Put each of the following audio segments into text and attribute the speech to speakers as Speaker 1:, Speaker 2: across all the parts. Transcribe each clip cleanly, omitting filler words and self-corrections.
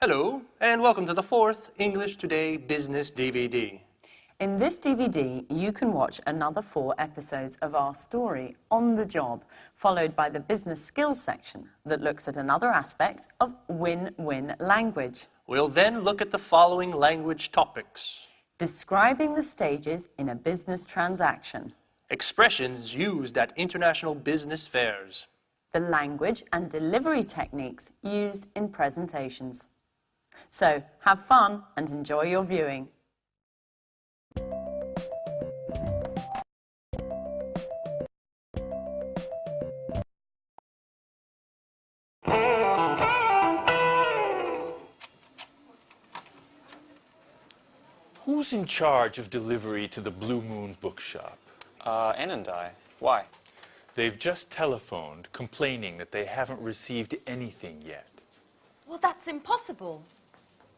Speaker 1: Hello, and welcome to the 4th English Today Business DVD.
Speaker 2: In this DVD, you can watch another 4 episodes of our story, On the Job, followed by the business skills section that looks at another aspect of win-win language.
Speaker 1: We'll then look at the following language topics.
Speaker 2: Describing the stages in a business transaction.
Speaker 1: Expressions used at international business fairs.
Speaker 2: The language and delivery techniques used in presentations. So, have fun and enjoy your viewing.
Speaker 3: Who's in charge of delivery to the Blue Moon bookshop?
Speaker 4: Ann and I. Why?
Speaker 3: They've just telephoned complaining that they haven't received anything yet.
Speaker 5: Well, that's impossible.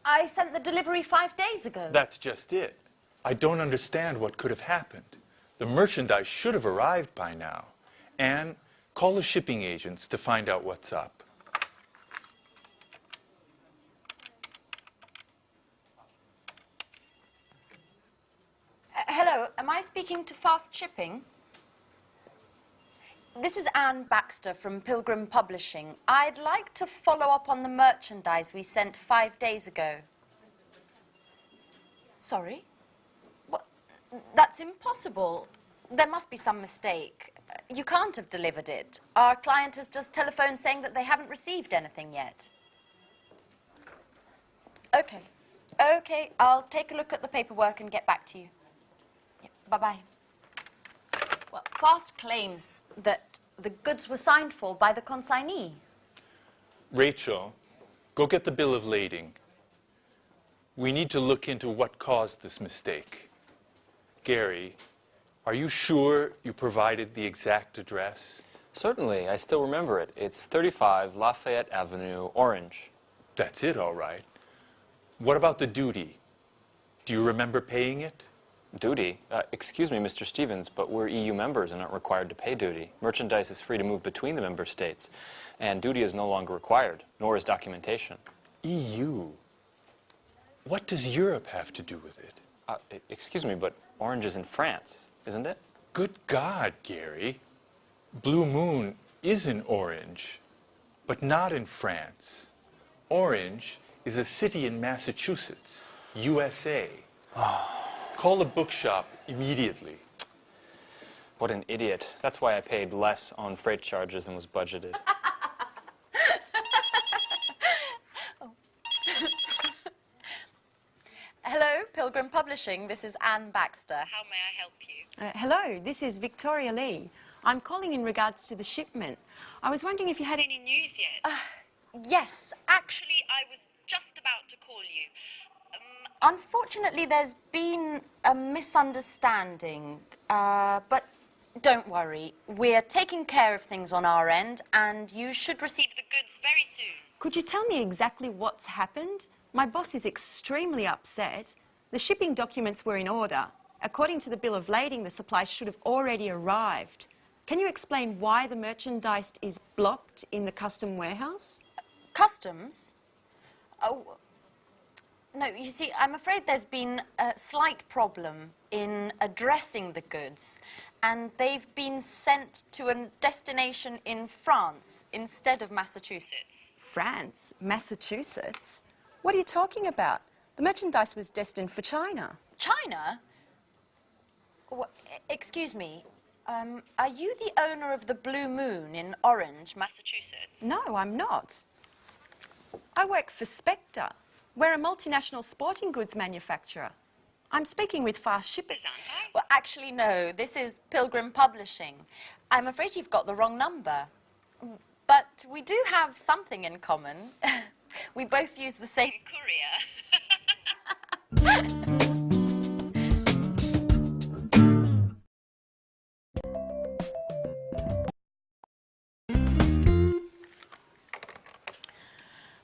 Speaker 5: I sent the delivery 5 days ago.
Speaker 3: That's just it. I don't understand what could have happened. The merchandise should have arrived by now. Anne, call the shipping agents to find out what's up.
Speaker 5: Hello, am I speaking to Fast Shipping? This is Anne Baxter from Pilgrim Publishing. I'd like to follow up on the merchandise we sent 5 days ago. Sorry? What? That's impossible. There must be some mistake. You can't have delivered it. Our client has just telephoned saying that they haven't received anything yet. Okay. Okay, I'll take a look at the paperwork and get back to you. Yeah, bye-bye. Well, Fast claims that the goods were signed for by the consignee.
Speaker 3: Rachel, go get the bill of lading. We need to look into what caused this mistake. Gary, are you sure you provided the exact address?
Speaker 4: Certainly, I still remember it. It's 35 Lafayette Avenue, Orange.
Speaker 3: That's it, all right. What about the duty? Do you remember paying it?
Speaker 4: Duty? Excuse me, Mr. Stevens, but we're EU members and aren't required to pay duty. Merchandise is free to move between the member states, and duty is no longer required, nor is documentation.
Speaker 3: EU? What does Europe have to do with it?
Speaker 4: Excuse me, but Orange is in France, isn't it?
Speaker 3: Good God, Gary. Blue Moon is in Orange, but not in France. Orange is a city in Massachusetts, USA. Call the bookshop immediately.
Speaker 4: What an idiot. That's why I paid less on freight charges than was budgeted.
Speaker 5: Hello, Pilgrim Publishing. This is Anne Baxter. How may I help you?
Speaker 6: Hello, this is Victoria Lee. I'm calling in regards to the shipment. I was wondering if you had any news yet?
Speaker 5: Yes, actually, I was just about to call you. Unfortunately, there's been a misunderstanding, but don't worry. We're taking care of things on our end, and you should receive the goods very soon.
Speaker 6: Could you tell me exactly what's happened? My boss is extremely upset. The shipping documents were in order. According to the bill of lading, the supplies should have already arrived. Can you explain why the merchandise is blocked in the custom warehouse?
Speaker 5: Customs? Oh, no, you see, I'm afraid there's been a slight problem in addressing the goods, and they've been sent to a destination in France instead of Massachusetts.
Speaker 6: France? Massachusetts? What are you talking about? The merchandise was destined for China.
Speaker 5: China? Excuse me, are you the owner of the Blue Moon in Orange, Massachusetts?
Speaker 6: No, I'm not. I work for Spectre. We're a multinational sporting goods manufacturer. I'm speaking with Fast Shippers, aren't I?
Speaker 5: Well, actually, no. This is Pilgrim Publishing. I'm afraid you've got the wrong number. But we do have something in common. We both use the same courier.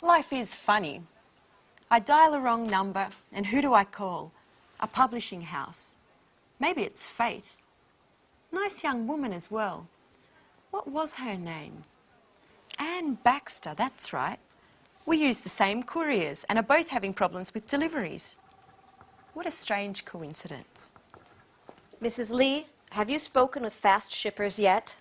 Speaker 6: Life is funny. I dial a wrong number, and who do I call? A publishing house. Maybe it's fate. Nice young woman as well. What was her name? Anne Baxter, that's right. We use the same couriers and are both having problems with deliveries. What a strange coincidence.
Speaker 7: Mrs. Lee, have you spoken with fast shippers yet?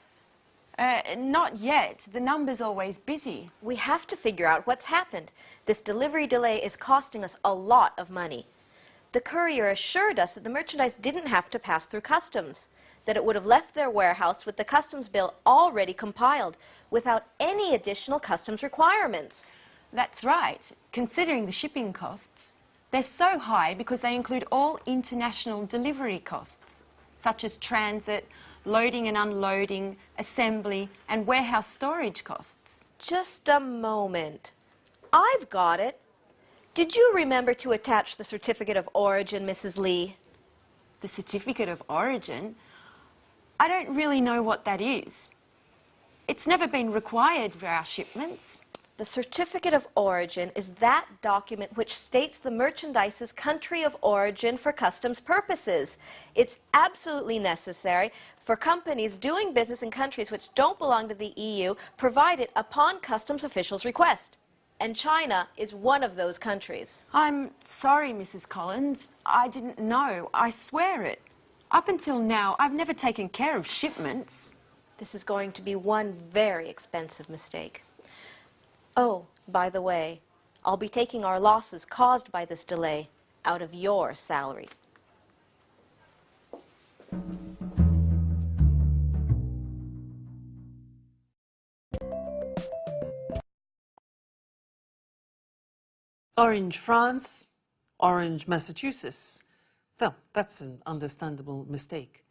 Speaker 6: Not yet. The number's always busy.
Speaker 7: We have to figure out what's happened. This delivery delay is costing us a lot of money. The courier assured us that the merchandise didn't have to pass through customs, that it would have left their warehouse with the customs bill already compiled, without any additional customs requirements.
Speaker 6: That's right. Considering the shipping costs, they're so high because they include all international delivery costs, such as transit, loading and unloading, assembly, and warehouse storage costs.
Speaker 7: Just a moment. I've got it. Did you remember to attach the certificate of origin, Mrs. Lee?
Speaker 6: The certificate of origin? I don't really know what that is. It's never been required for our shipments.
Speaker 7: The certificate of origin is that document which states the merchandise's country of origin for customs purposes. It's absolutely necessary for companies doing business in countries which don't belong to the EU, provided upon customs officials' request. And China is one of those countries.
Speaker 6: I'm sorry, Mrs. Collins. I didn't know. I swear it. Up until now, I've never taken care of shipments.
Speaker 7: This is going to be one very expensive mistake. Oh, by the way, I'll be taking our losses caused by this delay out of your salary.
Speaker 8: Orange, France, Orange, Massachusetts. Well, that's an understandable mistake.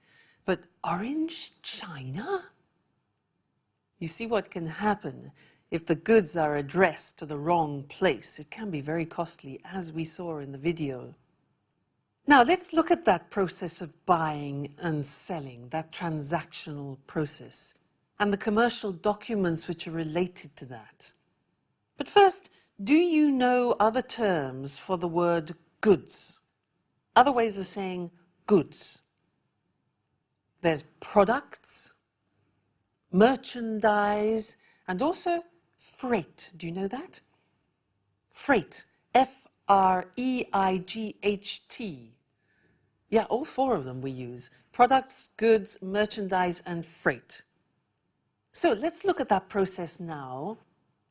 Speaker 8: But Orange, China? You see what can happen if the goods are addressed to the wrong place. It can be very costly, as we saw in the video. Now, let's look at that process of buying and selling, that transactional process, and the commercial documents which are related to that. But first, do you know other terms for the word goods? Other ways of saying goods. There's products, merchandise, and also freight. Do you know that? Freight. F-R-E-I-G-H-T. Yeah, all four of them we use. Products, goods, merchandise, and freight. So let's look at that process now.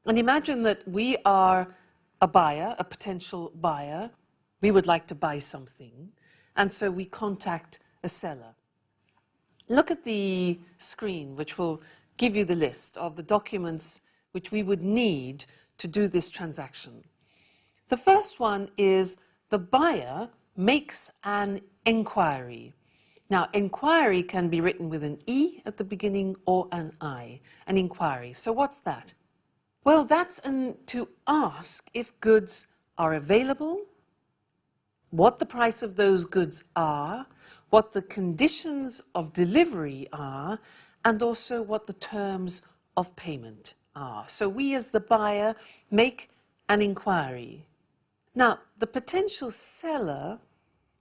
Speaker 8: And imagine that we are a buyer, a potential buyer. We would like to buy something. And so we contact a seller. Look at the screen, which will give you the list of the documents which we would need to do this transaction. The first one is the buyer makes an enquiry. Now, enquiry can be written with an E at the beginning or an I, an inquiry. So what's that? Well, that's to ask if goods are available, what the price of those goods are, what the conditions of delivery are, and also what the terms of payment are. So we as the buyer make an inquiry. Now, the potential seller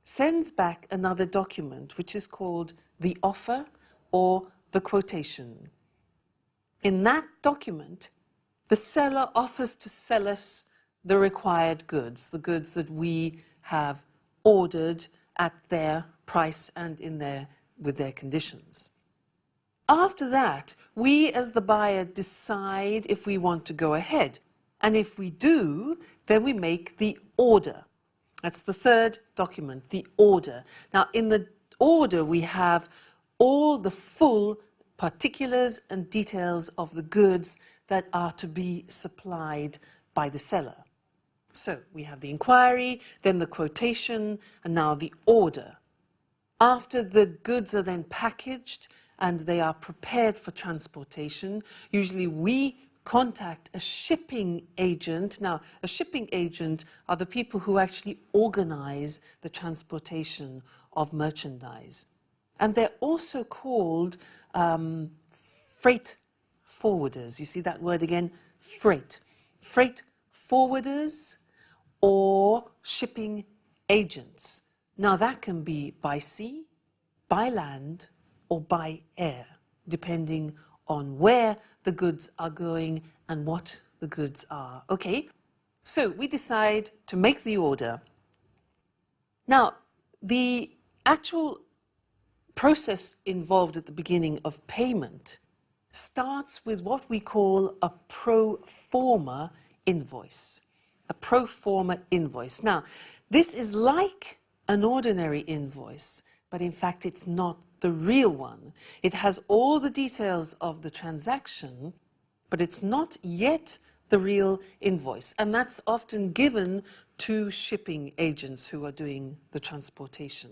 Speaker 8: sends back another document which is called the offer or the quotation. In that document, the seller offers to sell us the required goods, the goods that we have ordered at their price and with their conditions. After that, we as the buyer decide if we want to go ahead. And if we do, then we make the order. That's the third document, the order. Now, in the order, we have all the full particulars and details of the goods that are to be supplied by the seller. So we have the inquiry, then the quotation, and now the order. After the goods are then packaged and they are prepared for transportation, usually we contact a shipping agent. Now, a shipping agent are the people who actually organize the transportation of merchandise. And they're also called freight forwarders. You see that word again? Freight. Freight forwarders or shipping agents. Now, that can be by sea, by land, or by air, depending on where the goods are going and what the goods are. Okay, So we decide to make the order. Now, the actual process involved at the beginning of payment starts with what we call a pro forma invoice. A pro forma invoice. Now, this is like an ordinary invoice, but in fact it's not the real one. It has all the details of the transaction, but it's not yet the real invoice. And that's often given to shipping agents who are doing the transportation.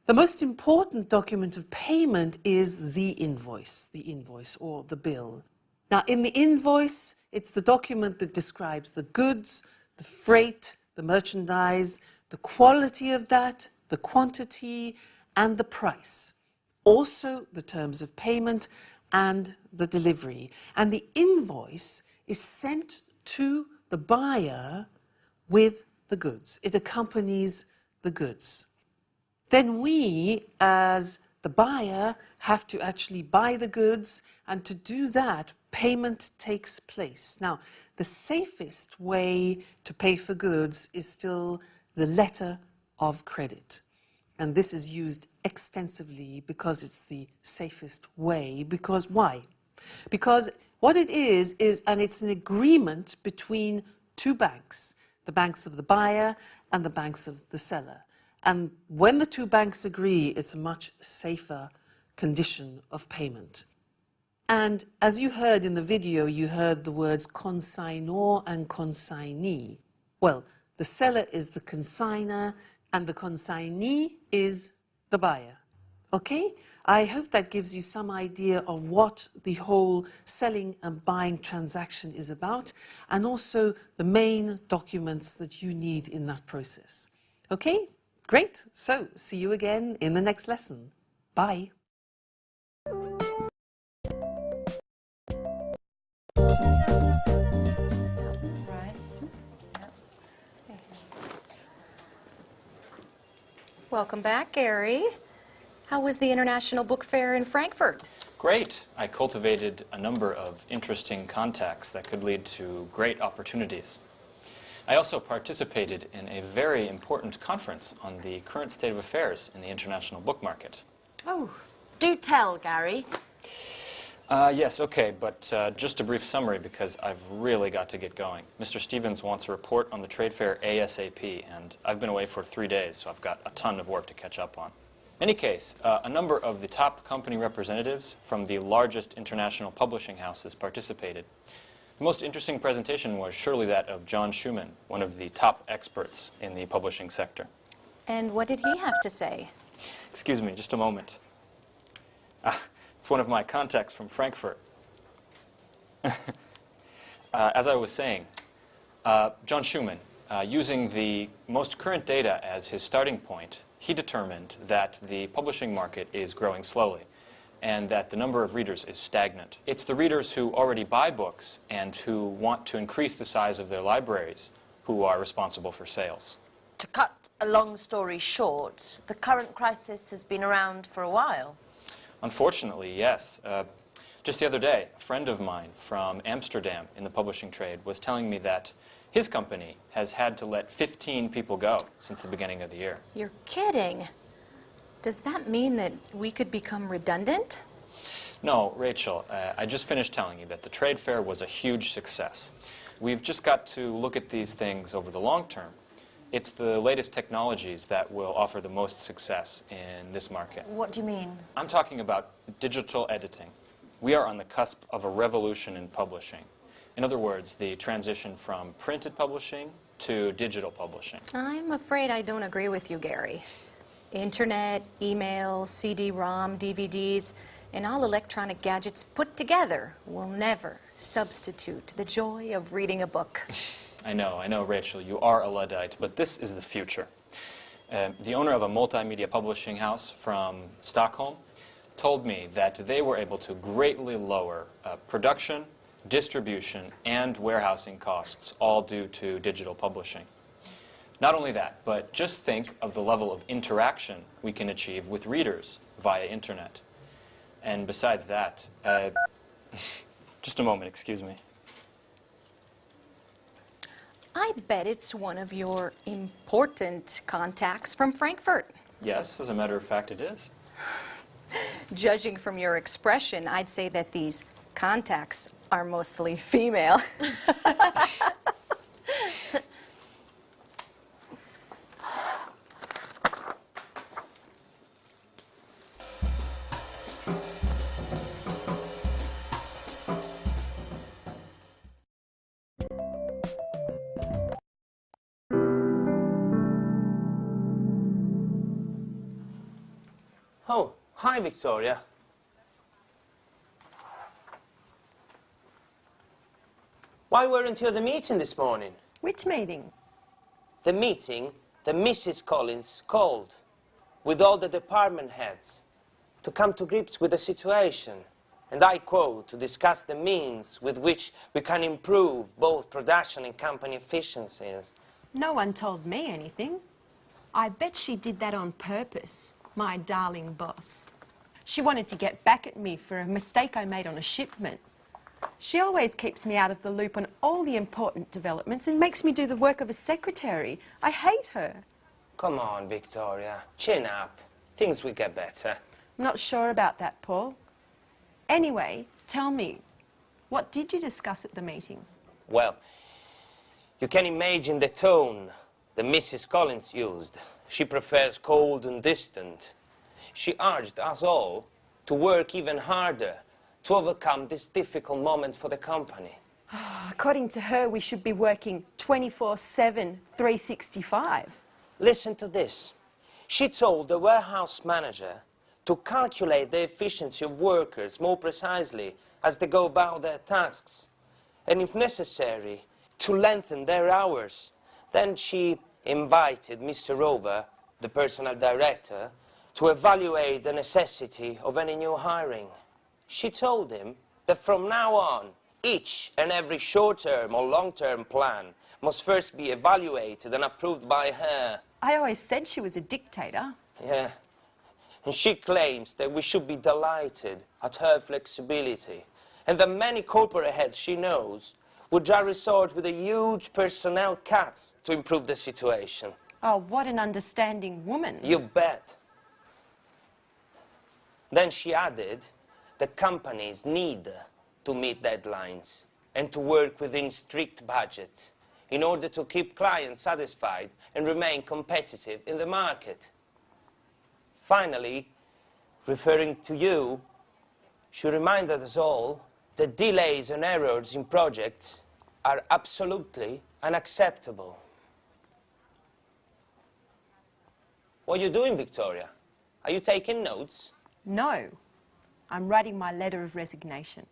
Speaker 8: The most important document of payment is the invoice or the bill. Now, in the invoice, it's the document that describes the goods, the freight, the merchandise, the quality of that, the quantity, and the price. Also, the terms of payment and the delivery. And the invoice is sent to the buyer with the goods. It accompanies the goods. Then we, as the buyer, have to actually buy the goods, and to do that, payment takes place. Now, the safest way to pay for goods is still the letter of credit. And this is used extensively because it's the safest way. Because why? Because what it is, and it's an agreement between two banks, the banks of the buyer and the banks of the seller. And when the two banks agree, it's a much safer condition of payment. And as you heard in the video, you heard the words consignor and consignee. Well, the seller is the consignor and the consignee is the buyer. Okay? I hope that gives you some idea of what the whole selling and buying transaction is about, and also the main documents that you need in that process. Okay? Great. So, see you again in the next lesson. Bye.
Speaker 6: Welcome back, Gary. How was the International Book Fair in Frankfurt?
Speaker 4: Great. I cultivated a number of interesting contacts that could lead to great opportunities. I also participated in a very important conference on the current state of affairs in the international book market.
Speaker 5: Oh, do tell, Gary.
Speaker 4: Yes, okay, but just a brief summary because I've really got to get going. Mr. Stevens wants a report on the trade fair ASAP, and I've been away for 3 days, so I've got a ton of work to catch up on. In any case, a number of the top company representatives from the largest international publishing houses participated. The most interesting presentation was surely that of John Schumann, one of the top experts in the publishing sector.
Speaker 6: And what did he have to say?
Speaker 4: Excuse me, just a moment. It's one of my contacts from Frankfurt. As I was saying, John Schumann, using the most current data as his starting point, he determined that the publishing market is growing slowly and that the number of readers is stagnant. It's the readers who already buy books and who want to increase the size of their libraries who are responsible for sales.
Speaker 5: To cut a long story short, the current crisis has been around for a while.
Speaker 4: Unfortunately, yes. Just the other day, a friend of mine from Amsterdam in the publishing trade was telling me that his company has had to let 15 people go since the beginning of the year.
Speaker 6: You're kidding. Does that mean that we could become redundant?
Speaker 4: No, Rachel, I just finished telling you that the trade fair was a huge success. We've just got to look at these things over the long term. It's the latest technologies that will offer the most success in this market.
Speaker 5: What do you mean?
Speaker 4: I'm talking about digital editing. We are on the cusp of a revolution in publishing. In other words, the transition from printed publishing to digital publishing.
Speaker 6: I'm afraid I don't agree with you, Gary. Internet, email, CD-ROM, DVDs, and all electronic gadgets put together will never substitute the joy of reading a book.
Speaker 4: I know, Rachel, you are a Luddite, but this is the future. The owner of a multimedia publishing house from Stockholm told me that they were able to greatly lower production, distribution, and warehousing costs, all due to digital publishing. Not only that, but just think of the level of interaction we can achieve with readers via internet. And besides that, just a moment, excuse me.
Speaker 9: I bet it's one of your important contacts from Frankfurt.
Speaker 4: Yes, as a matter of fact, it is.
Speaker 9: Judging from your expression, I'd say that these contacts are mostly female.
Speaker 1: Oh, hi, Victoria. Why weren't you at the meeting this morning?
Speaker 6: Which meeting?
Speaker 1: The meeting that Mrs. Collins called with all the department heads to come to grips with the situation. And I quote, to discuss the means with which we can improve both production and company efficiencies.
Speaker 6: No one told me anything. I bet she did that on purpose, my darling boss. She wanted to get back at me for a mistake I made on a shipment. She always keeps me out of the loop on all the important developments and makes me do the work of a secretary. I hate her.
Speaker 1: Come on, Victoria, chin up. Things will get better.
Speaker 6: I'm not sure about that, Paul. Anyway, tell me, what did you discuss at the meeting?
Speaker 1: Well, you can imagine the tone that Mrs. Collins used. She prefers cold and distant. She urged us all to work even harder to overcome this difficult moment for the company.
Speaker 6: According to her, we should be working 24/7, 365.
Speaker 1: Listen to this. She told the warehouse manager to calculate the efficiency of workers more precisely as they go about their tasks, and if necessary, to lengthen their hours. Then she invited Mr. Rover, the personnel director, to evaluate the necessity of any new hiring. She told him that from now on, each and every short-term or long-term plan must first be evaluated and approved by her.
Speaker 6: I always said she was a dictator.
Speaker 1: Yeah. And she claims that we should be delighted at her flexibility, and that many corporate heads she knows would just resort with a huge personnel cuts to improve the situation.
Speaker 6: Oh, what an understanding woman.
Speaker 1: You bet. Then she added that companies need to meet deadlines and to work within strict budget in order to keep clients satisfied and remain competitive in the market. Finally, referring to you, she reminded us all that delays and errors in projects are absolutely unacceptable. What are you doing, Victoria? Are you taking notes?
Speaker 6: No, I'm writing my letter of resignation.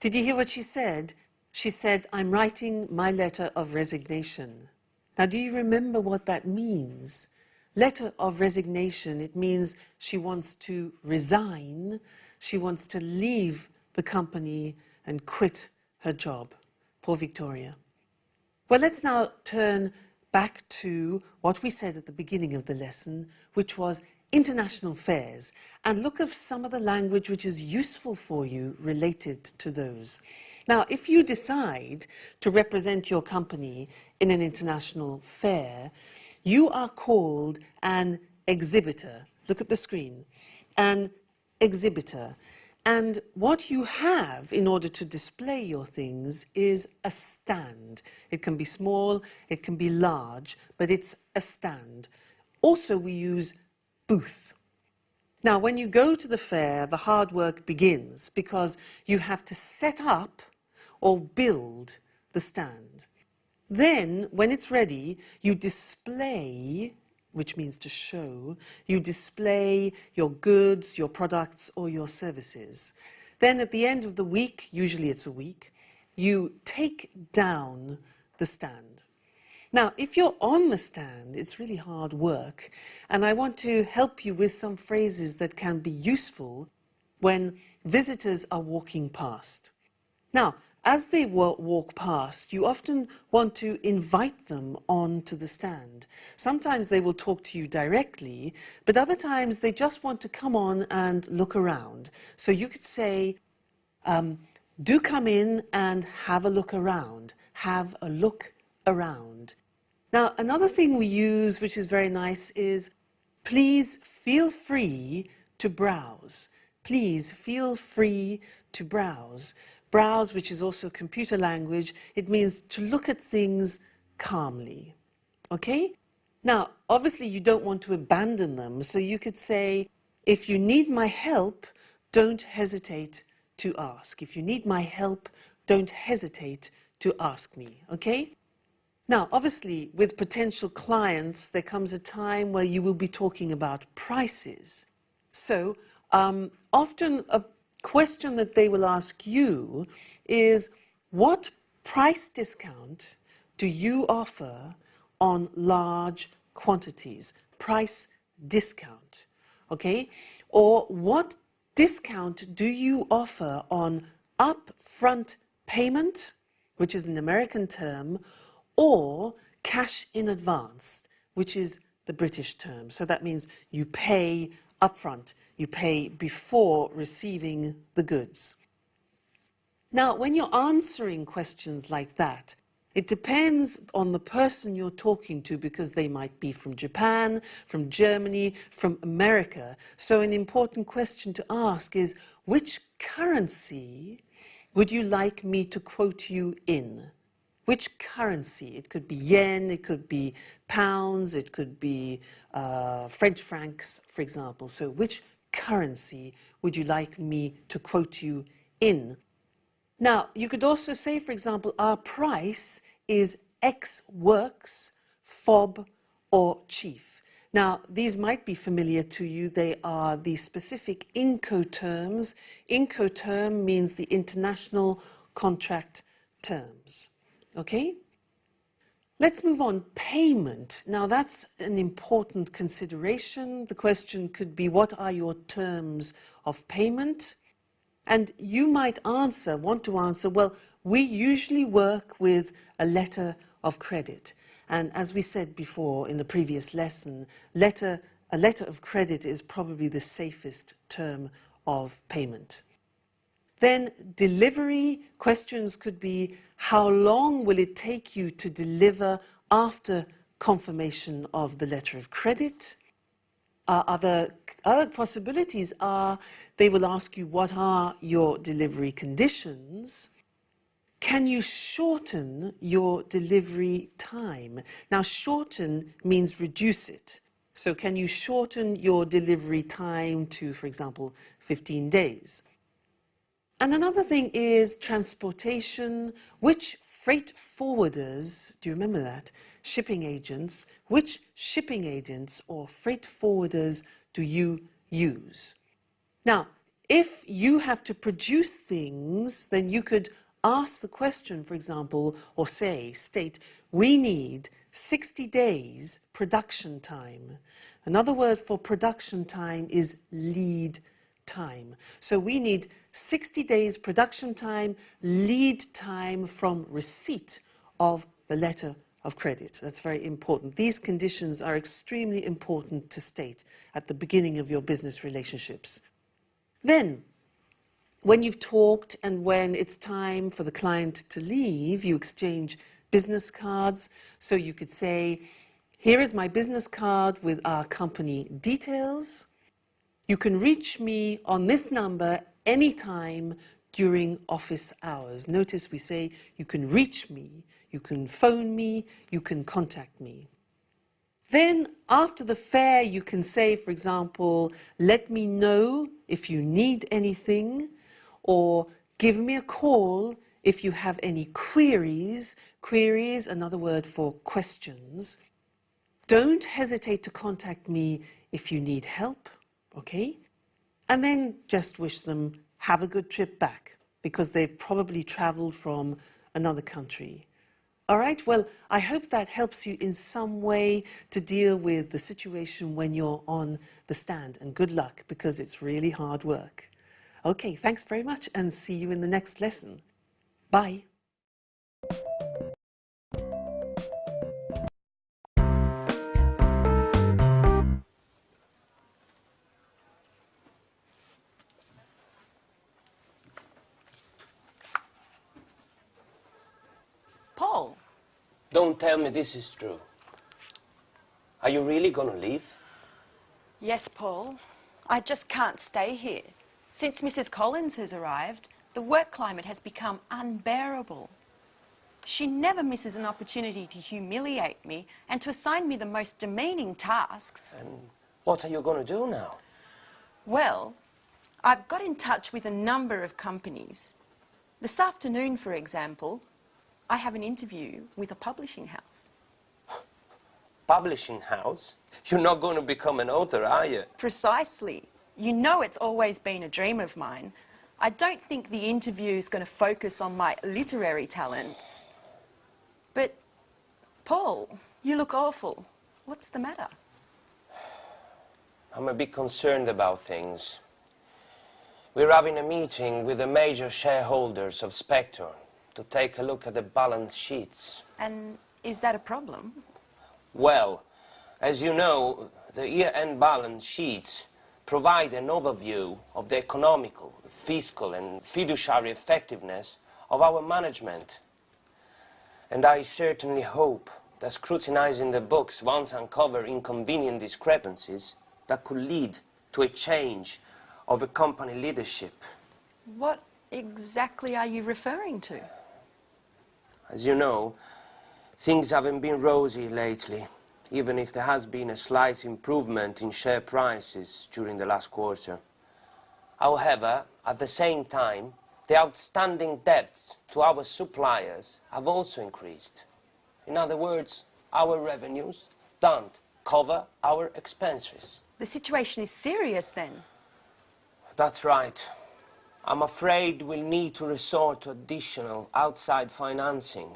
Speaker 8: Did you hear what she said? She said, I'm writing my letter of resignation. Now, do you remember what that means? Letter of resignation, it means she wants to resign, she wants to leave the company and quit her job. Poor Victoria. Well, let's now turn back to what we said at the beginning of the lesson, which was international fairs, and look at some of the language which is useful for you related to those. Now, if you decide to represent your company in an international fair, you are called an exhibitor. Look at the screen. An exhibitor. And what you have in order to display your things is a stand. It can be small, it can be large, but it's a stand. Also, we use booth. Now, when you go to the fair, the hard work begins because you have to set up or build the stand. Then, when it's ready, you display, which means to show, you display your goods, your products, or your services. Then at the end of the week, usually it's a week, you take down the stand. Now, if you're on the stand, it's really hard work, and I want to help you with some phrases that can be useful when visitors are walking past. Now, as they walk past, you often want to invite them onto the stand. Sometimes they will talk to you directly, but other times they just want to come on and look around. So you could say, do come in and have a look around. Have a look around. Now, another thing we use, which is very nice, is please feel free to browse. Please feel free to browse. Browse, which is also computer language, it means to look at things calmly. Okay? Now, obviously you don't want to abandon them, so you could say, if you need my help, don't hesitate to ask. If you need my help, don't hesitate to ask me. Okay? Now, obviously, with potential clients, there comes a time where you will be talking about prices. So, often a question that they will ask you is, what price discount do you offer on large quantities? Price discount, okay? Or what discount do you offer on upfront payment, which is an American term, or cash in advance, which is the British term. So that means you pay upfront, you pay before receiving the goods. Now, when you're answering questions like that, it depends on the person you're talking to, because they might be from Japan, from Germany, from America. So an important question to ask is, which currency would you like me to quote you in? Which currency? It could be yen, it could be pounds, it could be French francs, for example. So which currency would you like me to quote you in? Now, you could also say, for example, our price is X works, fob, or chief. Now, these might be familiar to you. They are the specific Incoterms. Incoterm means the international contract terms. Okay? Let's move on. Payment. Now, that's an important consideration. The question could be, what are your terms of payment? And you might want to answer, well, we usually work with a letter of credit. And as we said before in the previous lesson, a letter of credit is probably the safest term of payment. Then delivery questions could be, how long will it take you to deliver after confirmation of the letter of credit? Other possibilities are, they will ask you, what are your delivery conditions? Can you shorten your delivery time? Now, shorten means reduce it. So can you shorten your delivery time to, for example, 15 days? And another thing is transportation. Which freight forwarders, do you remember that? Shipping agents. Which shipping agents or freight forwarders do you use? Now, if you have to produce things, then you could ask the question, for example, or state, we need 60 days production time. Another word for production time is lead time. So we need 60 days production time, lead time from receipt of the letter of credit. That's very important. These conditions are extremely important to state at the beginning of your business relationships. Then, when you've talked and when it's time for the client to leave, you exchange business cards. So you could say, here is my business card with our company details. You can reach me on this number anytime during office hours. Notice we say you can reach me, you can phone me, you can contact me. Then after the fair, you can say, for example, let me know if you need anything, or give me a call if you have any queries. Queries, another word for questions. Don't hesitate to contact me if you need help. Okay? And then just wish them have a good trip back, because they've probably traveled from another country. All right? Well, I hope that helps you in some way to deal with the situation when you're on the stand. And good luck, because it's really hard work. Okay, thanks very much, and see you in the next lesson. Bye.
Speaker 6: Paul,
Speaker 1: Don't tell me this is true. Are you really going to leave?
Speaker 6: yes, Paul. I just can't stay here. Since Mrs. Collins has arrived, the work climate has become unbearable. She never misses an opportunity to humiliate me and to assign me the most demeaning tasks.
Speaker 1: And what are you going to do now?
Speaker 6: Well, I've got in touch with a number of companies. This afternoon, for example, I have an interview with a publishing house.
Speaker 1: Publishing house? You're not going to become an author, are you?
Speaker 6: Precisely. You know it's always been a dream of mine. I don't think the interview is going to focus on my literary talents. But, Paul, you look awful. What's the matter?
Speaker 1: I'm a bit concerned about things. We're having a meeting with the major shareholders of Spectre to take a look at the balance sheets.
Speaker 6: And is that a problem?
Speaker 1: Well, as you know, the year-end balance sheets provide an overview of the economical, fiscal and fiduciary effectiveness of our management. And I certainly hope that scrutinizing the books won't uncover inconvenient discrepancies that could lead to a change of a company leadership.
Speaker 6: What exactly are you referring to?
Speaker 1: As you know, things haven't been rosy lately, even if there has been a slight improvement in share prices during the last quarter. However, at the same time, the outstanding debts to our suppliers have also increased. In other words, our revenues don't cover our expenses.
Speaker 6: The situation is serious then.
Speaker 1: That's right. I'm afraid we'll need to resort to additional outside financing.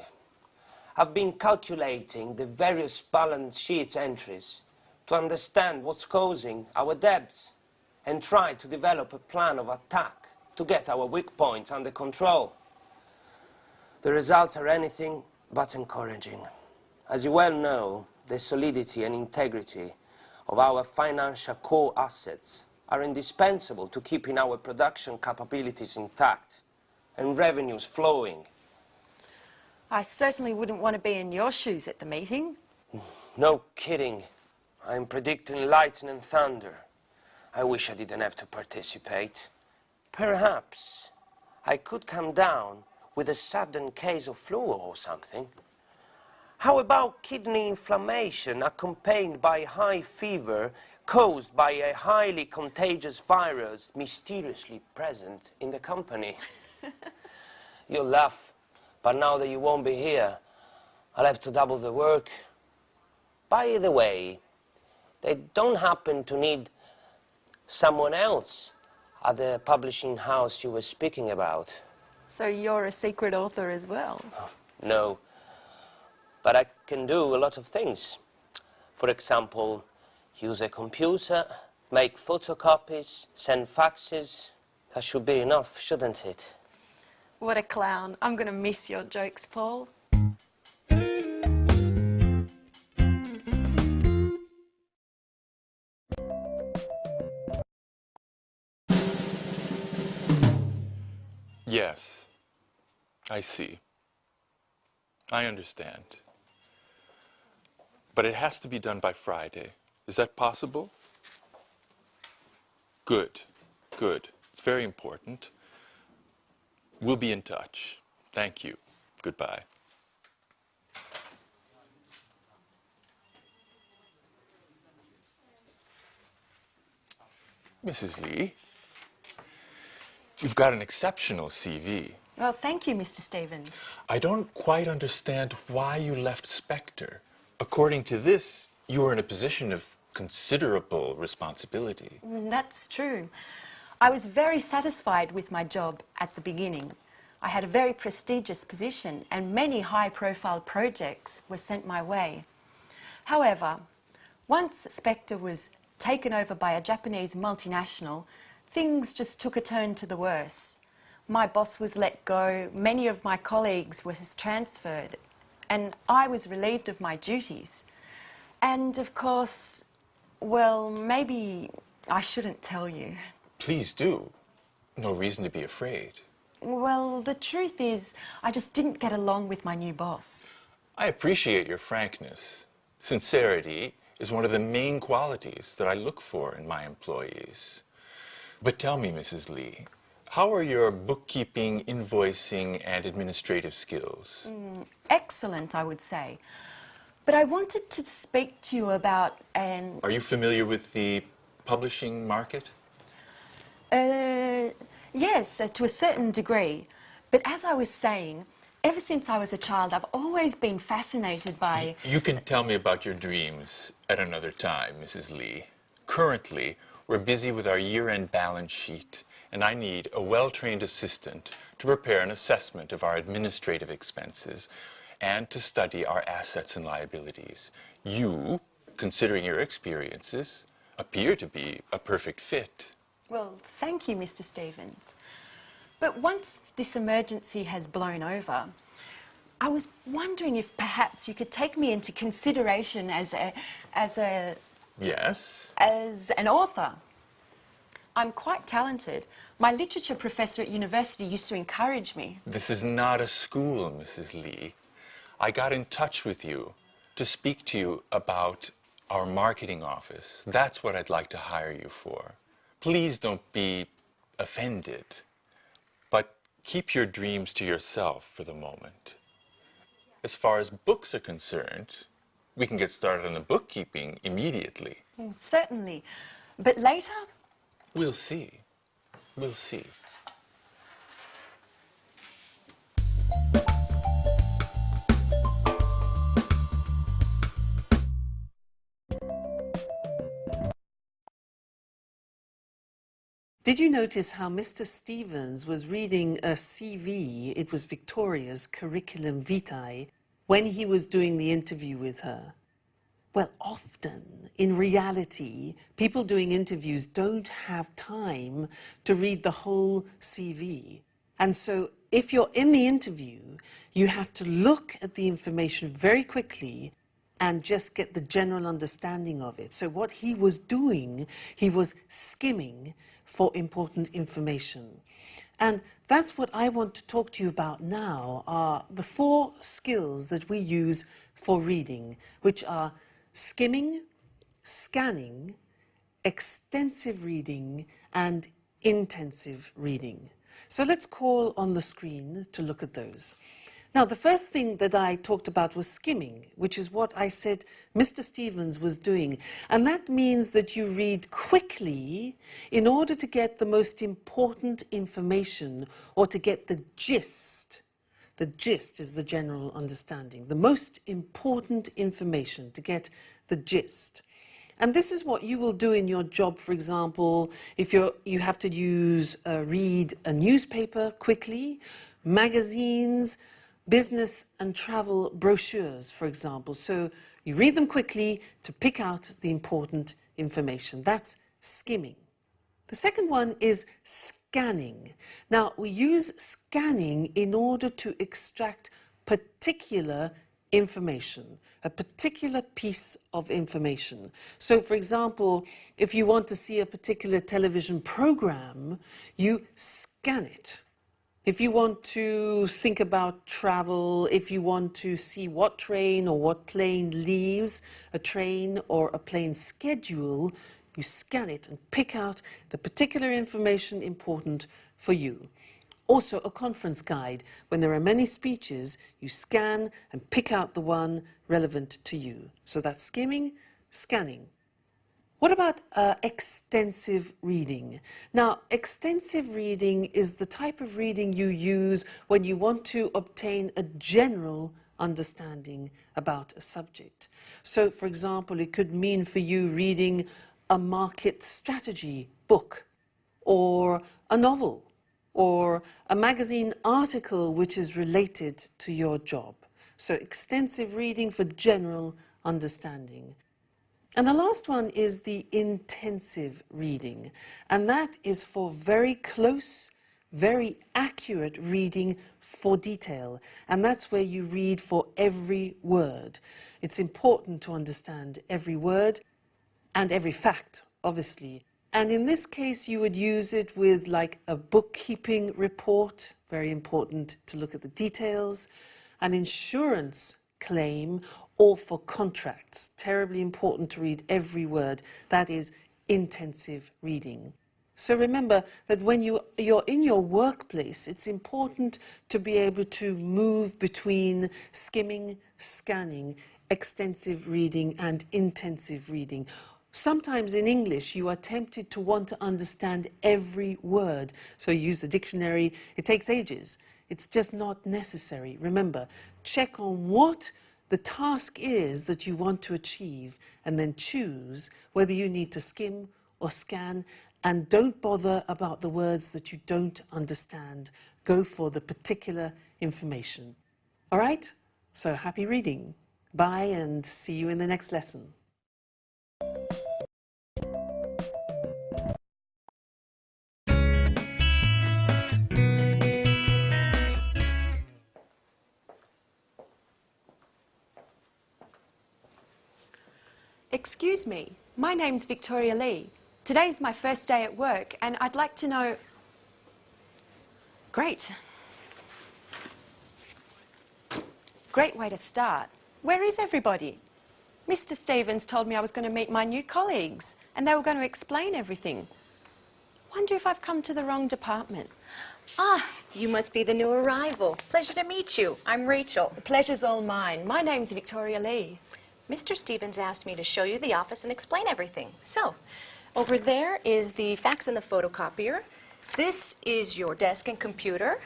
Speaker 1: I've been calculating the various balance sheets entries to understand what's causing our debts and try to develop a plan of attack to get our weak points under control. The results are anything but encouraging. As you well know, the solidity and integrity of our financial core assets are indispensable to keeping our production capabilities intact and revenues flowing.
Speaker 6: I certainly wouldn't want to be in your shoes at the meeting.
Speaker 1: No kidding. I'm predicting lightning and thunder. I wish I didn't have to participate. Perhaps I could come down with a sudden case of flu or something. How about kidney inflammation accompanied by high fever caused by a highly contagious virus mysteriously present in the company? You'll laugh, but now that you won't be here, I'll have to double the work. By the way, they don't happen to need someone else at the publishing house you were speaking about.
Speaker 6: So you're a secret author as well?
Speaker 1: No, but I can do a lot of things. For example, use a computer, make photocopies, send faxes. That should be enough, shouldn't it?
Speaker 6: What a clown. I'm going to miss your jokes, Paul.
Speaker 3: Yes, I see. I understand. But it has to be done by Friday. Is that possible? Good, good. It's very important. We'll be in touch. Thank you. Goodbye. Mrs. Lee, you've got an exceptional CV.
Speaker 6: Well, thank you, Mr. Stevens.
Speaker 3: I don't quite understand why you left Spectre. According to this, you were in a position of considerable responsibility.
Speaker 6: That's true. I was very satisfied with my job at the beginning. I had a very prestigious position and many high-profile projects were sent my way. However, once Spectre was taken over by a Japanese multinational, things just took a turn to the worse. My boss was let go, many of my colleagues were transferred, and I was relieved of my duties. And of course, well, maybe I shouldn't tell you.
Speaker 3: Please do. No reason to be afraid.
Speaker 6: Well, the truth is, I just didn't get along with my new boss.
Speaker 3: I appreciate your frankness. Sincerity is one of the main qualities that I look for in my employees. But tell me, Mrs. Lee, how are your bookkeeping, invoicing, and administrative skills?
Speaker 6: Excellent, I would say. But I wanted to speak to you about an...
Speaker 3: Are you familiar with the publishing market?
Speaker 6: Yes, to a certain degree. But as I was saying, ever since I was a child, I've always been fascinated by...
Speaker 3: You can tell me about your dreams at another time, Mrs. Lee. Currently, we're busy with our year-end balance sheet, and I need a well-trained assistant to prepare an assessment of our administrative expenses and to study our assets and liabilities. You, considering your experiences, appear to be a perfect fit.
Speaker 6: Well, thank you, Mr. Stevens. But once this emergency has blown over, I was wondering if perhaps you could take me into consideration as
Speaker 3: Yes?
Speaker 6: as an author. I'm quite talented. My literature professor at university used to encourage me.
Speaker 3: This is not a school, Mrs. Lee. I got in touch with you to speak to you about our marketing office. That's what I'd like to hire you for. Please don't be offended, but keep your dreams to yourself for the moment. As far as books are concerned, we can get started on the bookkeeping immediately.
Speaker 6: Certainly. But later?
Speaker 3: We'll see. We'll see.
Speaker 8: Did you notice how Mr. Stevens was reading a CV, it was Victoria's curriculum vitae, when he was doing the interview with her? Well, often, in reality, people doing interviews don't have time to read the whole CV. And so, if you're in the interview, you have to look at the information very quickly and just get the general understanding of it. So what he was doing, he was skimming for important information. And that's what I want to talk to you about now, are the 4 skills that we use for reading, which are skimming, scanning, extensive reading, and intensive reading. So let's call on the screen to look at those. Now, the first thing that I talked about was skimming, which is what I said Mr. Stevens was doing. And that means that you read quickly in order to get the most important information or to get the gist. The gist is the general understanding, the most important information, to get the gist. And this is what you will do in your job, for example, if you have to read a newspaper quickly, magazines, business and travel brochures, for example. So you read them quickly to pick out the important information. That's skimming. The second one is scanning. Now, we use scanning in order to extract particular information, a particular piece of information. So, for example, if you want to see a particular television program, you scan it. If you want to think about travel, if you want to see what train or what plane leaves a train or a plane schedule, you scan it and pick out the particular information important for you. Also, a conference guide. When there are many speeches, you scan and pick out the one relevant to you. So that's skimming, scanning. What about extensive reading? Now, extensive reading is the type of reading you use when you want to obtain a general understanding about a subject. So, for example, it could mean for you reading a market strategy book, or a novel, or a magazine article which is related to your job. So, extensive reading for general understanding. And the last one is the intensive reading, and that is for very close, very accurate reading for detail. And that's where you read for every word. It's important to understand every word and every fact, obviously. And in this case, you would use it with like a bookkeeping report, very important to look at the details, an insurance claim, or for contracts. Terribly important to read every word. That is intensive reading. So remember that when you're in your workplace, it's important to be able to move between skimming, scanning, extensive reading and intensive reading. Sometimes in English you are tempted to want to understand every word, so you use the dictionary. It takes ages. It's just not necessary. Remember, check on what the task is that you want to achieve and then choose whether you need to skim or scan, and don't bother about the words that you don't understand. Go for the particular information. All right? So happy reading. Bye and see you in the next lesson.
Speaker 6: Excuse me, my name's Victoria Lee. Today's my first day at work and I'd like to know... Great. Great way to start. Where is everybody? Mr. Stevens told me I was going to meet my new colleagues and they were going to explain everything. Wonder if I've come to the wrong department.
Speaker 9: Ah, you must be the new arrival. Pleasure to meet you. I'm Rachel.
Speaker 6: The pleasure's all mine. My name's Victoria Lee.
Speaker 9: Mr. Stevens asked me to show you the office and explain everything. So, over there is the fax and the photocopier. This is your desk and computer.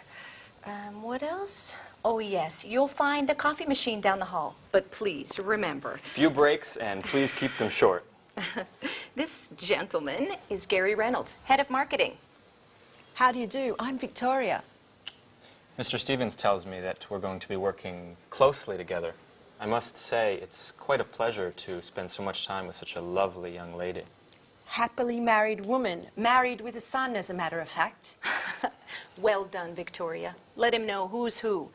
Speaker 9: What else? Oh, yes, you'll find a coffee machine down the hall. But please, remember...
Speaker 4: Few breaks, and please keep them short.
Speaker 9: This gentleman is Gary Reynolds, head of marketing.
Speaker 6: How do you do? I'm Victoria.
Speaker 4: Mr. Stevens tells me that we're going to be working closely together. I must say, it's quite a pleasure to spend so much time with such a lovely young lady.
Speaker 6: Happily married woman, married with a son, as a matter of fact.
Speaker 9: Well done, Victoria. Let him know who's who.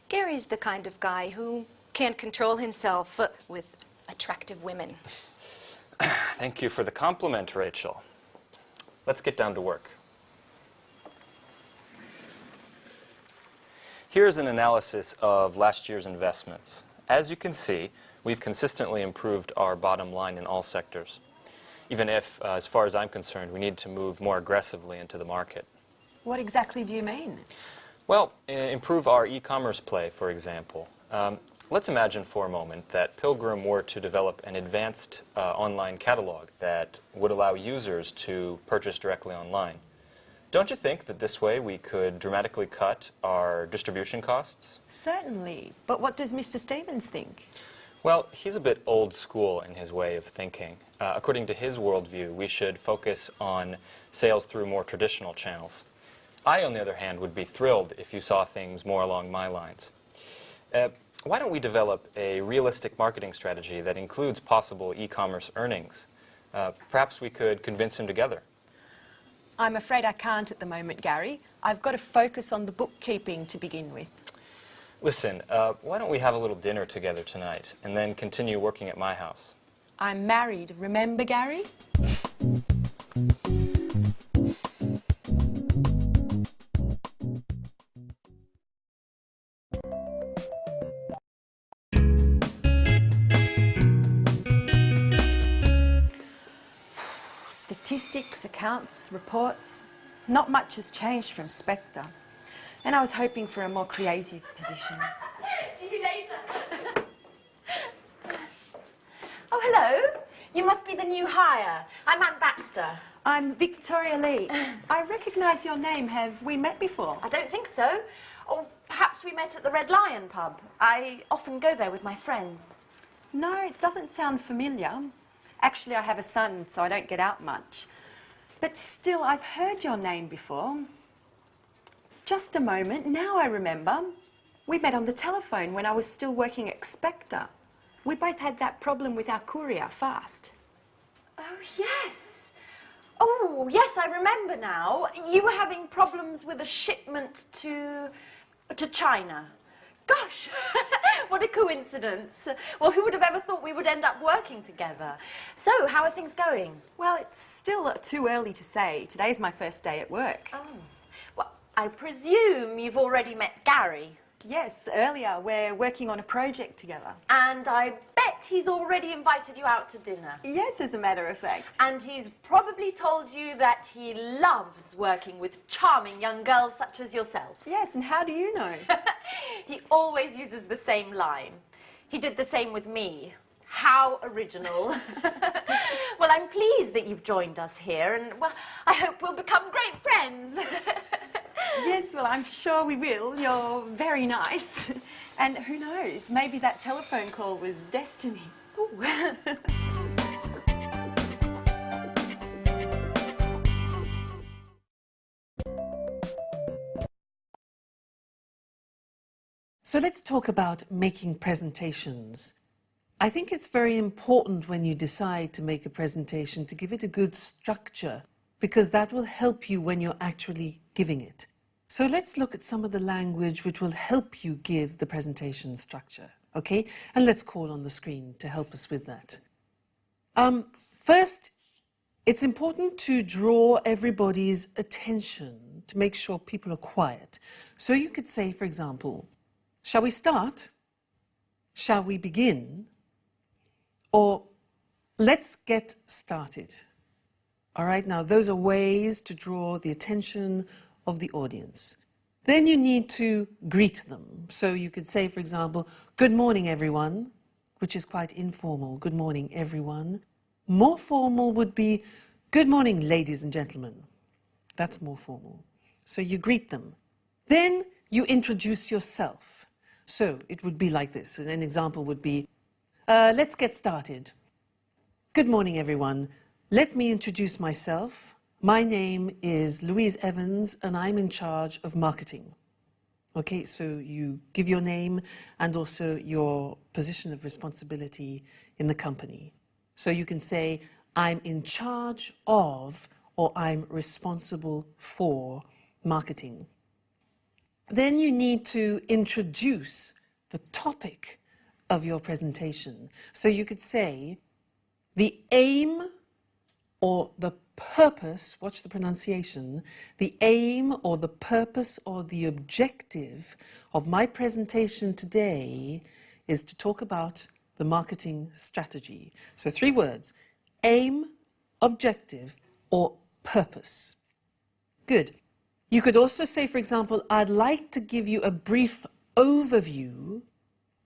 Speaker 9: Gary's the kind of guy who can't control himself with attractive women.
Speaker 4: Thank you for the compliment, Rachel. Let's get down to work. Here's an analysis of last year's investments. As you can see, we've consistently improved our bottom line in all sectors, even if, as far as I'm concerned, we need to move more aggressively into the market.
Speaker 6: What exactly do you mean?
Speaker 4: Well, improve our e-commerce play, for example. Let's imagine for a moment that Pilgrim were to develop an advanced online catalog that would allow users to purchase directly online. Don't you think that this way we could dramatically cut our distribution costs?
Speaker 6: Certainly, but what does Mr. Stevens think?
Speaker 4: Well, he's a bit old school in his way of thinking. According to his worldview, we should focus on sales through more traditional channels. I, on the other hand, would be thrilled if you saw things more along my lines. Why don't we develop a realistic marketing strategy that includes possible e-commerce earnings? Perhaps we could convince him together.
Speaker 6: I'm afraid I can't at the moment, Gary. I've got to focus on the bookkeeping to begin with.
Speaker 4: Listen, why don't we have a little dinner together tonight and then continue working at my house?
Speaker 6: I'm married, remember, Gary? Statistics, accounts, reports. Not much has changed from Spectre. And I was hoping for a more creative position.
Speaker 5: See you later. Oh, hello. You must be the new hire. I'm Anne Baxter.
Speaker 6: I'm Victoria Lee. I recognise your name. Have we met before?
Speaker 5: I don't think so. Or perhaps we met at the Red Lion pub. I often go there with my friends.
Speaker 6: No, it doesn't sound familiar. Actually, I have a son, so I don't get out much. But still, I've heard your name before. Just a moment, now I remember. We met on the telephone when I was still working at Spectre. We both had that problem with our courier, Fast.
Speaker 5: Oh, yes. Oh, yes, I remember now. You were having problems with a shipment to China. Gosh, what a coincidence. Well, who would have ever thought we would end up working together? So, how are things going?
Speaker 6: Well, it's still too early to say. Today's my first day at work.
Speaker 5: Oh, well, I presume you've already met Gary.
Speaker 6: Yes, earlier. We're working on a project together.
Speaker 5: And I bet he's already invited you out to dinner.
Speaker 6: Yes, as a matter of fact.
Speaker 5: And he's probably told you that he loves working with charming young girls such as yourself.
Speaker 6: Yes, and how do you know?
Speaker 5: He always uses the same line. He did the same with me. How original. Well, I'm pleased that you've joined us here, and, well, I hope we'll become great friends.
Speaker 6: Yes, well, I'm sure we will. You're very nice. And who knows, maybe that telephone call was destiny.
Speaker 8: So let's talk about making presentations. I think it's very important when you decide to make a presentation to give it a good structure, because that will help you when you're actually giving it. So let's look at some of the language which will help you give the presentation structure, okay? And let's call on the screen to help us with that. First, it's important to draw everybody's attention to make sure people are quiet. So you could say, for example, shall we start? Shall we begin? Or let's get started. All right, now those are ways to draw the attention of the audience. Then you need to greet them. So you could say, for example, good morning, everyone, which is quite informal. Good morning, everyone. More formal would be, good morning, ladies and gentlemen. That's more formal. So you greet them. Then you introduce yourself. So it would be like this. And an example would be, let's get started. Good morning, everyone. Let me introduce myself. My name is Louise Evans, and I'm in charge of marketing. Okay, so you give your name and also your position of responsibility in the company. So you can say, I'm in charge of, or I'm responsible for marketing. Then you need to introduce the topic of your presentation. So you could say, the aim or the purpose, watch the pronunciation, the aim or the purpose or the objective of my presentation today is to talk about the marketing strategy. So 3 words, aim, objective, or purpose. Good. You could also say, for example, I'd like to give you a brief overview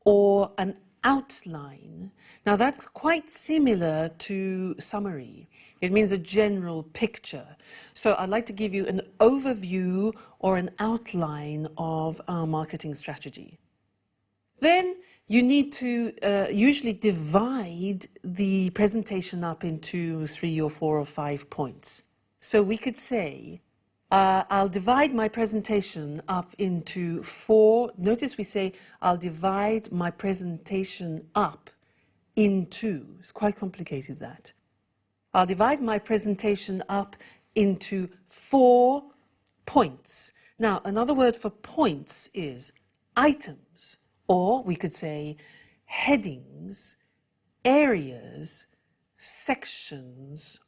Speaker 8: or an outline. Now that's quite similar to summary. It means a general picture. So I'd like to give you an overview or an outline of our marketing strategy. Then you need to usually divide the presentation up into 3 or 4 or 5 points. So we could say, I'll divide my presentation up into 4. Notice we say, I'll divide my presentation up into. It's quite complicated, that. I'll divide my presentation up into 4 points. Now, another word for points is items, or we could say headings, areas, sections,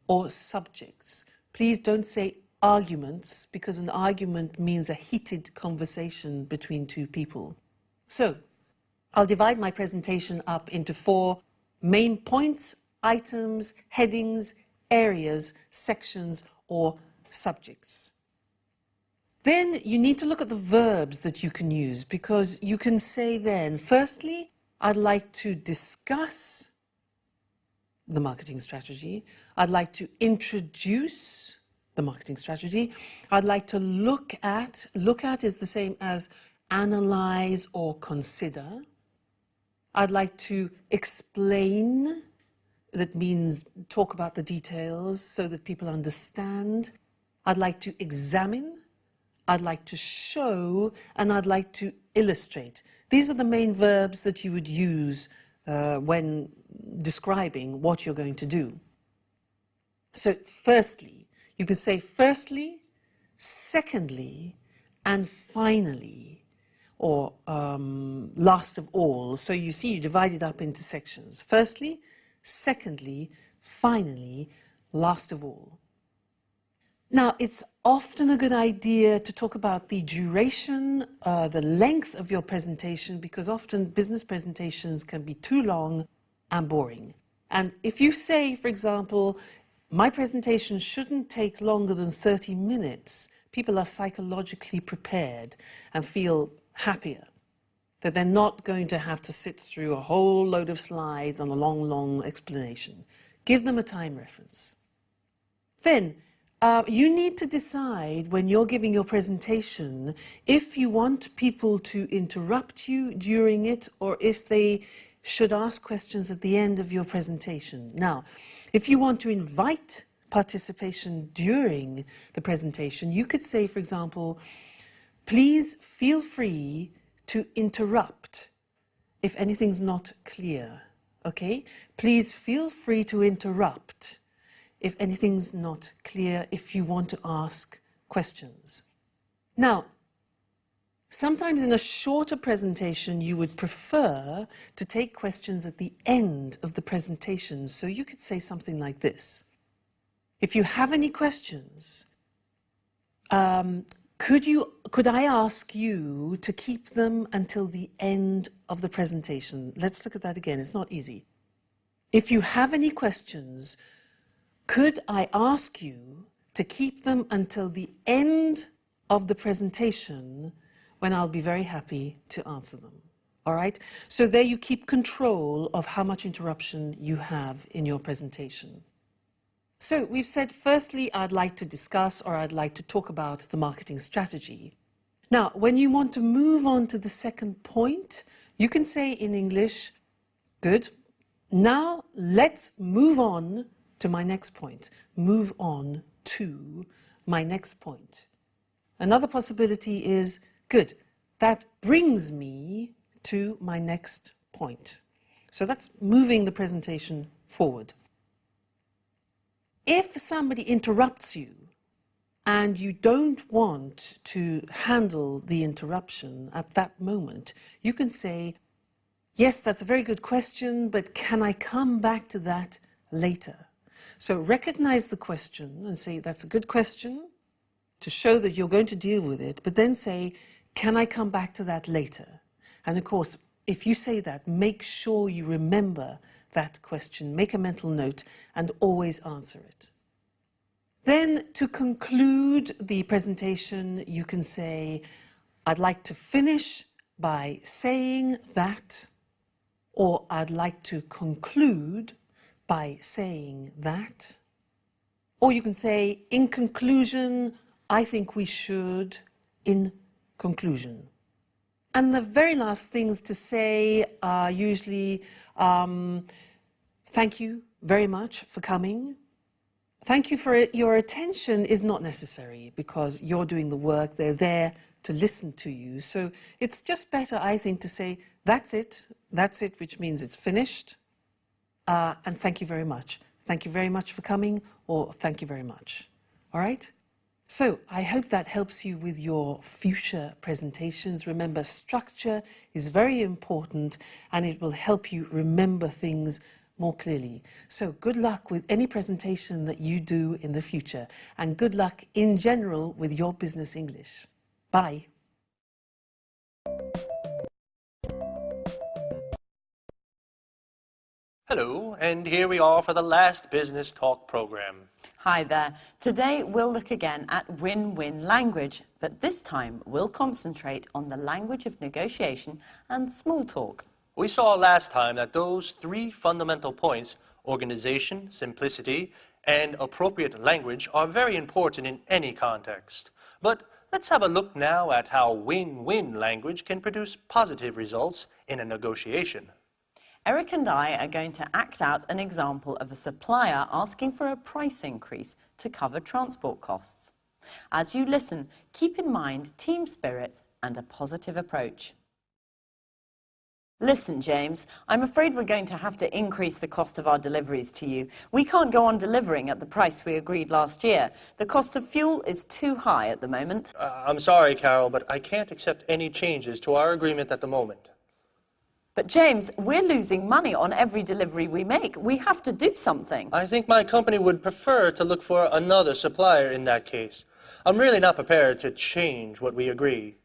Speaker 8: or subjects. Please don't say arguments, because an argument means a heated conversation between 2 people. So, I'll divide my presentation up into 4 main points, items, headings, areas, sections, or subjects. Then you need to look at the verbs that you can use, because you can say then, firstly, I'd like to discuss the marketing strategy. I'd like to introduce the marketing strategy. I'd like to look at is the same as analyze or consider. I'd like to explain, that means talk about the details so that people understand. I'd like to examine, I'd like to show, and I'd like to illustrate. These are the main verbs that you would use when describing what you're going to do. So firstly, you can say firstly, secondly, and finally, or last of all. So you see, you divide it up into sections. Firstly, secondly, finally, last of all. Now, it's often a good idea to talk about the duration, the length of your presentation, because often business presentations can be too long and boring. And if you say, for example, my presentation shouldn't take longer than 30 minutes, people are psychologically prepared and feel happier that they're not going to have to sit through a whole load of slides on a long, long explanation. Give them a time reference. Then, you need to decide when you're giving your presentation if you want people to interrupt you during it or if they should ask questions at the end of your presentation. Now, if you want to invite participation during the presentation, you could say, for example, please feel free to interrupt if anything's not clear. Okay? Please feel free to interrupt if anything's not clear, if you want to ask questions. Now, sometimes in a shorter presentation, you would prefer to take questions at the end of the presentation. So you could say something like this. If you have any questions, could I ask you to keep them until the end of the presentation? Let's look at that again. It's not easy. If you have any questions, could I ask you to keep them until the end of the presentation, when I'll be very happy to answer them? All right? So there you keep control of how much interruption you have in your presentation. So we've said, firstly, I'd like to discuss or I'd like to talk about the marketing strategy. Now, when you want to move on to the second point, you can say in English, good, now let's move on to my next point. Move on to my next point. Another possibility is, good, that brings me to my next point. So that's moving the presentation forward. If somebody interrupts you and you don't want to handle the interruption at that moment, you can say, yes, that's a very good question, but can I come back to that later? So recognize the question and say, that's a good question, to show that you're going to deal with it, but then say, can I come back to that later? And of course, if you say that, make sure you remember that question, make a mental note, and always answer it. Then, to conclude the presentation, you can say, I'd like to finish by saying that, or I'd like to conclude by saying that. Or you can say, in conclusion, I think we should, in conclusion. And the very last things to say are usually, thank you very much for coming. Thank you for your attention is not necessary because you're doing the work, they're there to listen to you. So it's just better, I think, to say, that's it, which means it's finished. And thank you very much. Thank you very much for coming, or thank you very much. All right? So I hope that helps you with your future presentations. Remember, structure is very important and it will help you remember things more clearly. So good luck with any presentation that you do in the future, and good luck in general with your business English. Bye.
Speaker 10: Hello, and here we are for the last Business Talk program.
Speaker 2: Hi there. Today we'll look again at win-win language, but this time we'll concentrate on the language of negotiation and small talk.
Speaker 10: We saw last time that those three fundamental points, organization, simplicity, and appropriate language, are very important in any context. But let's have a look now at how win-win language can produce positive results in a negotiation.
Speaker 2: Eric and I are going to act out an example of a supplier asking for a price increase to cover transport costs. As you listen, keep in mind team spirit and a positive approach. Listen, James, I'm afraid we're going to have to increase the cost of our deliveries to you. We can't go on delivering at the price we agreed last year. The cost of fuel is too high at the moment.
Speaker 10: I'm sorry, Carol, but I can't accept any changes to our agreement at the moment.
Speaker 2: But James, we're losing money on every delivery we make. We have to do something.
Speaker 10: I think my company would prefer to look for another supplier in that case. I'm really not prepared to change what we agree.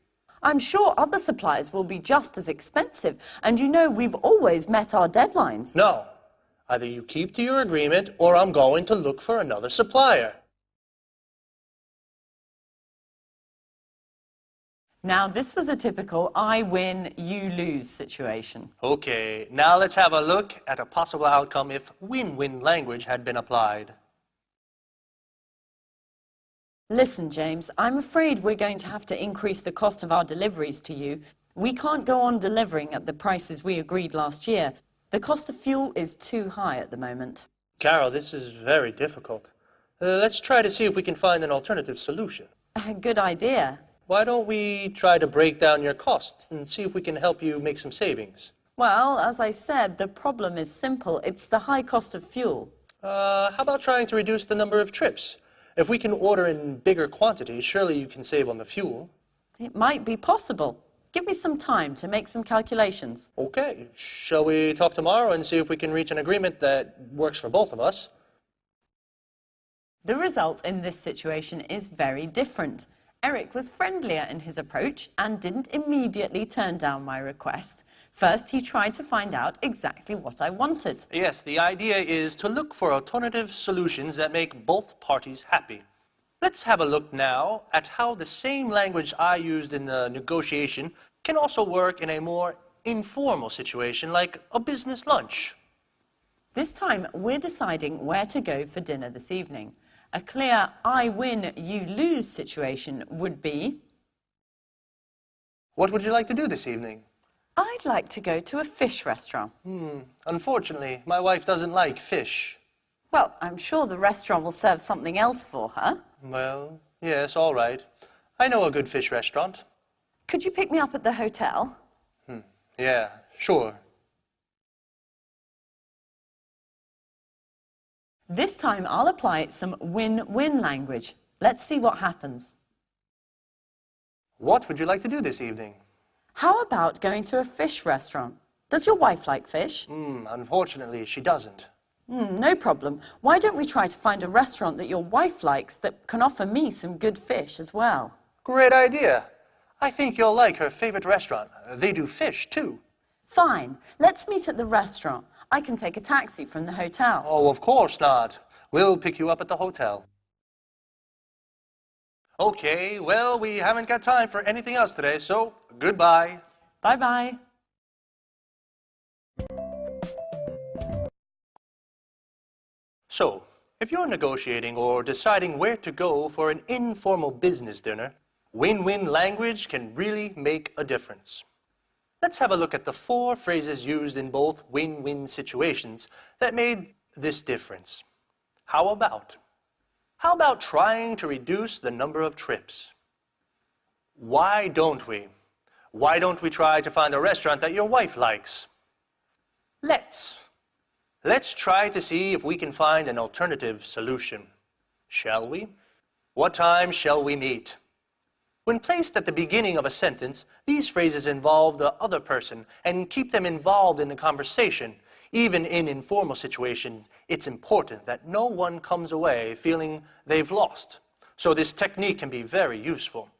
Speaker 2: I'm sure other suppliers will be just as expensive, and you know we've always met our deadlines.
Speaker 10: No. Either you keep to your agreement, or I'm going to look for another supplier.
Speaker 2: Now, this was a typical I win, you lose situation.
Speaker 10: Okay, now let's have a look at a possible outcome if win-win language had been applied.
Speaker 2: Listen, James, I'm afraid we're going to have to increase the cost of our deliveries to you. We can't go on delivering at the prices we agreed last year. The cost of fuel is too high at the moment.
Speaker 10: Carol, this is very difficult. Let's try to see if we can find an alternative solution.
Speaker 2: Good idea.
Speaker 10: Why don't we try to break down your costs and see if we can help you make some savings?
Speaker 2: Well, as I said, the problem is simple. It's the high cost of fuel.
Speaker 10: How about trying to reduce the number of trips? If we can order in bigger quantities, surely you can save on the fuel.
Speaker 2: It might be possible. Give me some time to make some calculations.
Speaker 10: Okay, shall we talk tomorrow and see if we can reach an agreement that works for both of us?
Speaker 2: The result in this situation is very different. Eric was friendlier in his approach and didn't immediately turn down my request. First, he tried to find out exactly what I wanted.
Speaker 10: Yes, the idea is to look for alternative solutions that make both parties happy. Let's have a look now at how the same language I used in the negotiation can also work in a more informal situation like a business lunch.
Speaker 2: This time, we're deciding where to go for dinner this evening. A clear I win, you lose situation would be...
Speaker 10: What would you like to do this evening?
Speaker 2: I'd like to go to a fish restaurant.
Speaker 10: Unfortunately, my wife doesn't like fish.
Speaker 2: Well, I'm sure the restaurant will serve something else for her.
Speaker 10: Well, yes, all right. I know a good fish restaurant.
Speaker 2: Could you pick me up at the hotel?
Speaker 10: Yeah, sure.
Speaker 2: This time I'll apply some win-win language. Let's see what happens.
Speaker 10: What would you like to do this evening?
Speaker 2: How about going to a fish restaurant? Does your wife like fish?
Speaker 10: Unfortunately, she doesn't.
Speaker 2: No problem. Why don't we try to find a restaurant that your wife likes that can offer me some good fish as well?
Speaker 10: Great idea. I think you'll like her favorite restaurant. They do fish, too.
Speaker 2: Fine. Let's meet at the restaurant. I can take a taxi from the hotel.
Speaker 10: Oh, of course not. We'll pick you up at the hotel. Okay, well, we haven't got time for anything else today, so goodbye.
Speaker 2: Bye-bye.
Speaker 10: So, if you're negotiating or deciding where to go for an informal business dinner, win-win language can really make a difference. Let's have a look at the 4 phrases used in both win-win situations that made this difference. How about trying to reduce the number of trips? Why don't we? Why don't we try to find a restaurant that your wife likes? Let's try to see if we can find an alternative solution. Shall we? What time shall we meet? When placed at the beginning of a sentence, these phrases involve the other person and keep them involved in the conversation. Even in informal situations, it's important that no one comes away feeling they've lost. So this technique can be very useful.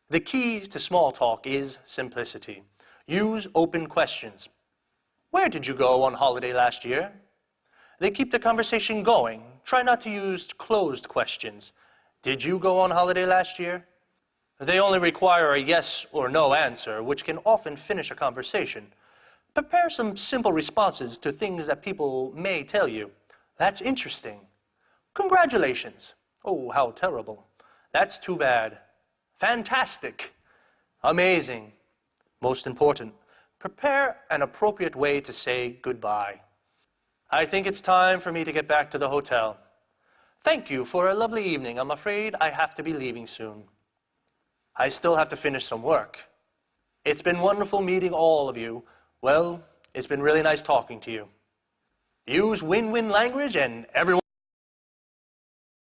Speaker 10: The key to small talk is simplicity. Use open questions. Where did you go on holiday last year? They keep the conversation going. Try not to use closed questions. Did you go on holiday last year? They only require a yes or no answer, which can often finish a conversation. Prepare some simple responses to things that people may tell you. That's interesting. Congratulations. Oh, how terrible. That's too bad. Fantastic. Amazing. Most important, prepare an appropriate way to say goodbye. I think it's time for me to get back to the hotel. Thank you for a lovely evening. I'm afraid I have to be leaving soon. I still have to finish some work. It's been wonderful meeting all of you. Well, it's been really nice talking to you. Use win-win language and everyone